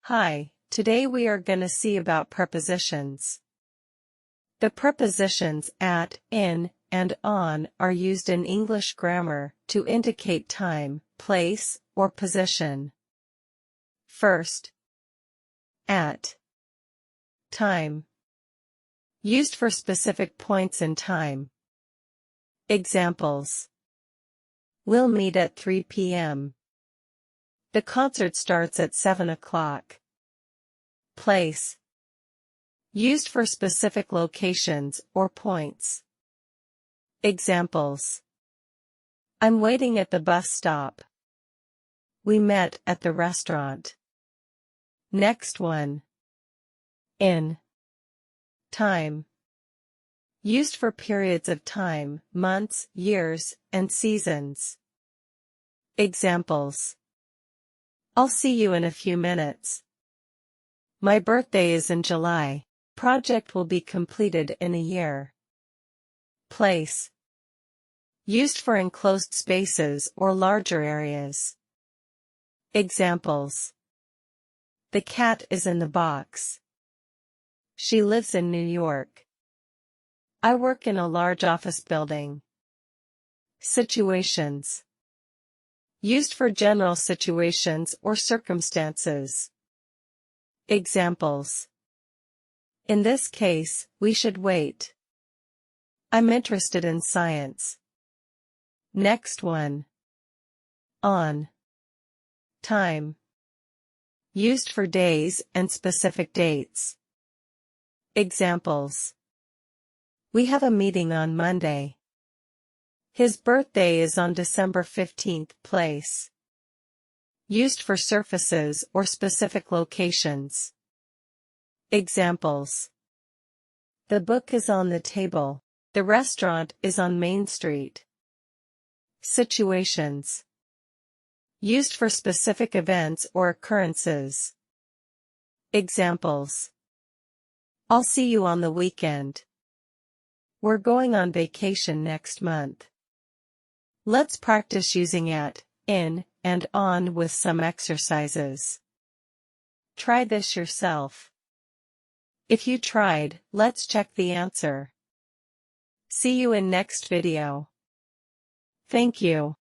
Hi, today we are going to see about prepositions. The prepositions at, in, and on are used in English grammar to indicate time, place, or position. First, at. Time. Used for specific points in time. Examples. We'll meet at 3 p.m. The concert starts at 7 o'clock. Place. Used for specific locations or points. Examples. I'm waiting at the bus stop. We met at the restaurant. Next one. In. Time. Used for periods of time, months, years, and seasons. Examples. I'll see you in a few minutes. My birthday is in July. Project will be completed in a year. Place. Used for enclosed spaces or larger areas. Examples. The cat is in the box. She lives in New York. I work in a large office building. Situations. Used for general situations or circumstances. Examples. In this case, we should wait. I'm interested in science. Next one. On. Time. Used for days and specific dates. Examples. We have a meeting on Monday. His birthday is on December 15th. Place. Used for surfaces or specific locations. Examples. The book is on the table. The restaurant is on Main Street. Situations. Used for specific events or occurrences. Examples. I'll see you on the weekend. We're going on vacation next month. Let's practice using at, in, and on with some exercises. Try this yourself. If you tried, let's check the answer. See you in next video. Thank you.